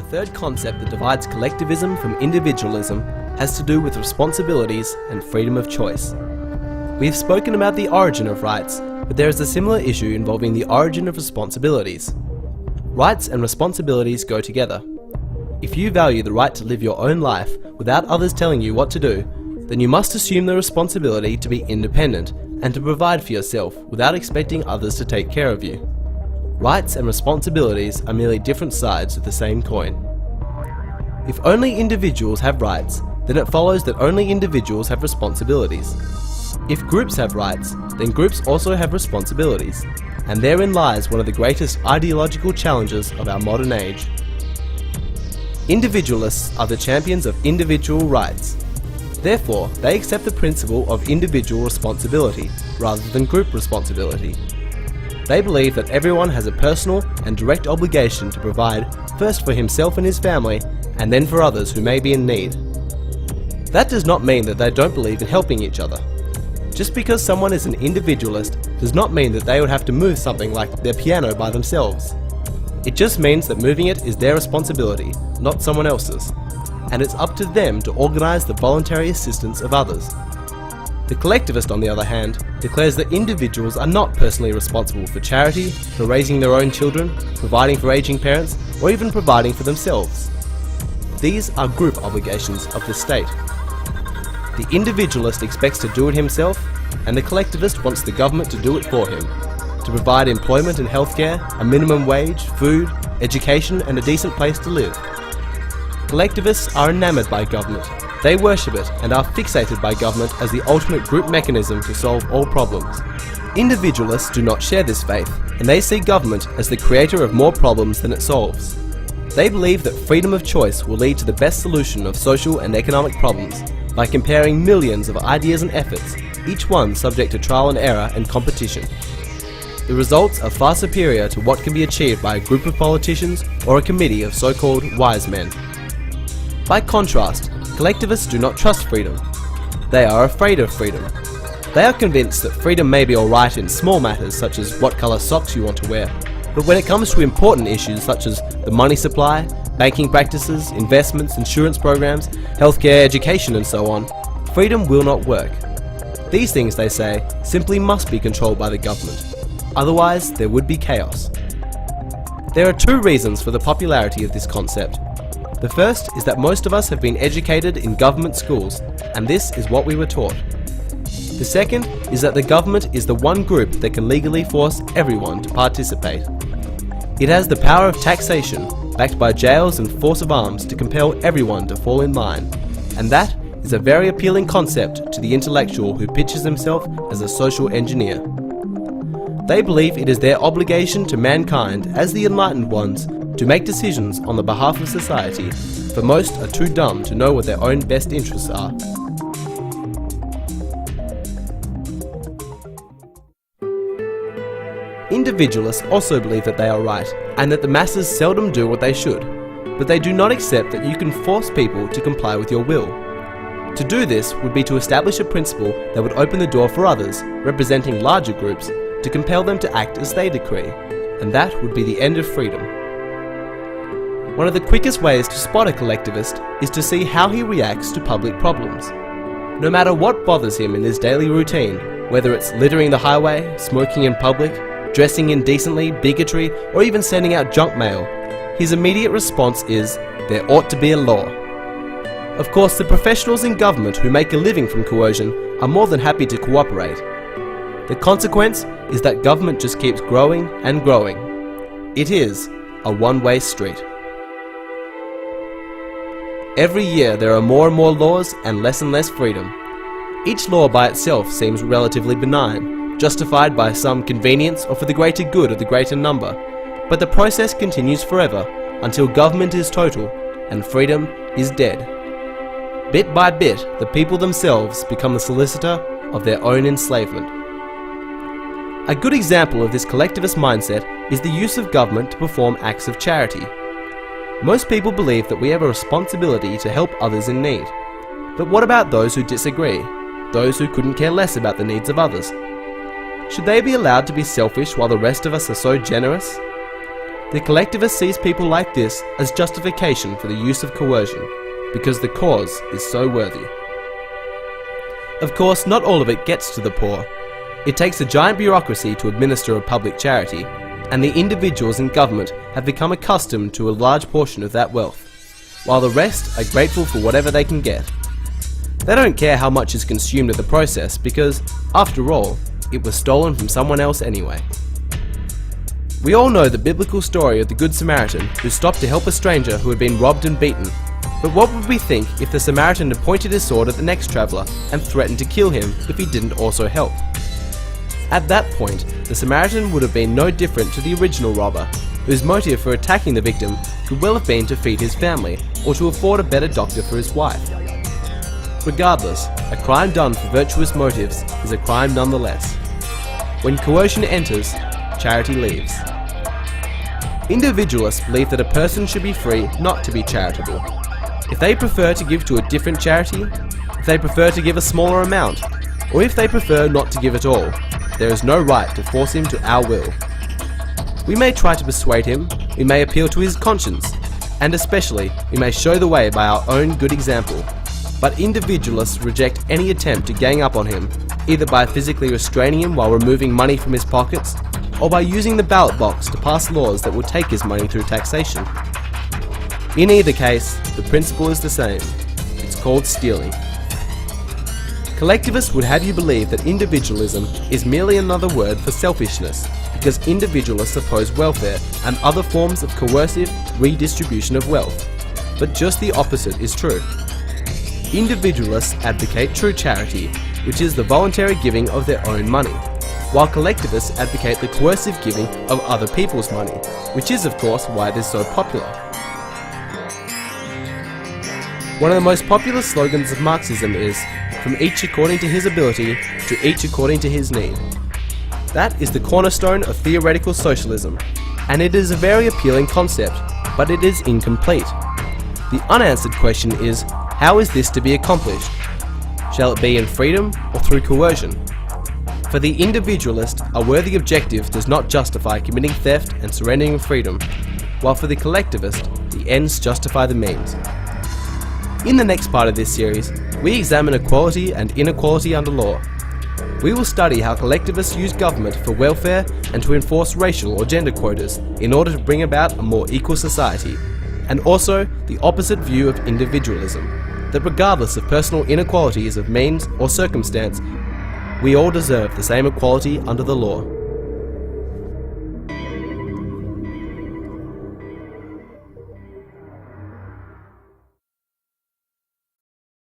third concept that divides collectivism from individualism has to do with responsibilities and freedom of choice. We have spoken about the origin of rights, but there is a similar issue involving the origin of responsibilities. Rights and responsibilities go together. If you value the right to live your own life without others telling you what to do, then you must assume the responsibility to be independent and to provide for yourself without expecting others to take care of you. Rights and responsibilities are merely different sides of the same coin. If only individuals have rights, then it follows that only individuals have responsibilities. If groups have rights, then groups also have responsibilities, and therein lies one of the greatest ideological challenges of our modern age. Individualists are the champions of individual rights. Therefore, they accept the principle of individual responsibility rather than group responsibility. They believe that everyone has a personal and direct obligation to provide first for himself and his family, and then for others who may be in need. That does not mean that they don't believe in helping each other. Just because someone is an individualist does not mean that they would have to move something like their piano by themselves. It just means that moving it is their responsibility, not someone else's, and it's up to them to organise the voluntary assistance of others. The collectivist, on the other hand, declares that individuals are not personally responsible for charity, for raising their own children, providing for aging parents, or even providing for themselves. These are group obligations of the state. The individualist expects to do it himself, and the collectivist wants the government to do it for him, to provide employment and healthcare, a minimum wage, food, education, and a decent place to live. Collectivists are enamoured by government. They worship it and are fixated by government as the ultimate group mechanism to solve all problems. Individualists do not share this faith, and they see government as the creator of more problems than it solves. They believe that freedom of choice will lead to the best solution of social and economic problems by comparing millions of ideas and efforts, each one subject to trial and error and competition. The results are far superior to what can be achieved by a group of politicians or a committee of so-called wise men. By contrast, collectivists do not trust freedom. They are afraid of freedom. They are convinced that freedom may be alright in small matters such as what colour socks you want to wear, but when it comes to important issues such as the money supply, banking practices, investments, insurance programs, healthcare, education and so on, freedom will not work. These things, they say, simply must be controlled by the government. Otherwise, there would be chaos. There are two reasons for the popularity of this concept. The first is that most of us have been educated in government schools, and this is what we were taught. The second is that the government is the one group that can legally force everyone to participate. It has the power of taxation, backed by jails and force of arms to compel everyone to fall in line, and that is a very appealing concept to the intellectual who pitches himself as a social engineer. They believe it is their obligation to mankind as the enlightened ones to make decisions on the behalf of society, for most are too dumb to know what their own best interests are. Individualists also believe that they are right, and that the masses seldom do what they should, but they do not accept that you can force people to comply with your will. To do this would be to establish a principle that would open the door for others, representing larger groups, to compel them to act as they decree, and that would be the end of freedom. One of the quickest ways to spot a collectivist is to see how he reacts to public problems. No matter what bothers him in his daily routine, whether it's littering the highway, smoking in public, dressing indecently, bigotry, or even sending out junk mail, his immediate response is, "There ought to be a law." Of course, the professionals in government who make a living from coercion are more than happy to cooperate. The consequence is that government just keeps growing and growing. It is a one-way street. Every year there are more and more laws and less freedom. Each law by itself seems relatively benign, justified by some convenience or for the greater good of the greater number, but the process continues forever until government is total and freedom is dead. Bit by bit, the people themselves become the solicitor of their own enslavement. A good example of this collectivist mindset is the use of government to perform acts of charity. Most people believe that we have a responsibility to help others in need. But what about those who disagree? Those who couldn't care less about the needs of others? Should they be allowed to be selfish while the rest of us are so generous? The collectivist sees people like this as justification for the use of coercion, because the cause is so worthy. Of course, not all of it gets to the poor. It takes a giant bureaucracy to administer a public charity, and the individuals in government have become accustomed to a large portion of that wealth, while the rest are grateful for whatever they can get. They don't care how much is consumed in the process because, after all, it was stolen from someone else anyway. We all know the biblical story of the Good Samaritan who stopped to help a stranger who had been robbed and beaten. But what would we think if the Samaritan had pointed his sword at the next traveller and threatened to kill him if he didn't also help? At that point, the Samaritan would have been no different to the original robber, whose motive for attacking the victim could well have been to feed his family or to afford a better doctor for his wife. Regardless, a crime done for virtuous motives is a crime nonetheless. When coercion enters, charity leaves. Individualists believe that a person should be free not to be charitable. If they prefer to give to a different charity, if they prefer to give a smaller amount, or if they prefer not to give at all, there is no right to force him to our will. We may try to persuade him, we may appeal to his conscience, and especially we may show the way by our own good example. But individualists reject any attempt to gang up on him, either by physically restraining him while removing money from his pockets, or by using the ballot box to pass laws that will take his money through taxation. In either case, the principle is the same. It's called stealing. Collectivists would have you believe that individualism is merely another word for selfishness, because individualists oppose welfare and other forms of coercive redistribution of wealth. But just the opposite is true. Individualists advocate true charity, which is the voluntary giving of their own money, while collectivists advocate the coercive giving of other people's money, which is of course why it is so popular. One of the most popular slogans of Marxism is, "From each according to his ability, to each according to his need." That is the cornerstone of theoretical socialism, and it is a very appealing concept, but it is incomplete. The unanswered question is, how is this to be accomplished? Shall it be in freedom or through coercion? For the individualist, a worthy objective does not justify committing theft and surrendering freedom, while for the collectivist, the ends justify the means. In the next part of this series, we examine equality and inequality under law. We will study how collectivists use government for welfare and to enforce racial or gender quotas in order to bring about a more equal society, and also the opposite view of individualism, that regardless of personal inequalities of means or circumstance, we all deserve the same equality under the law.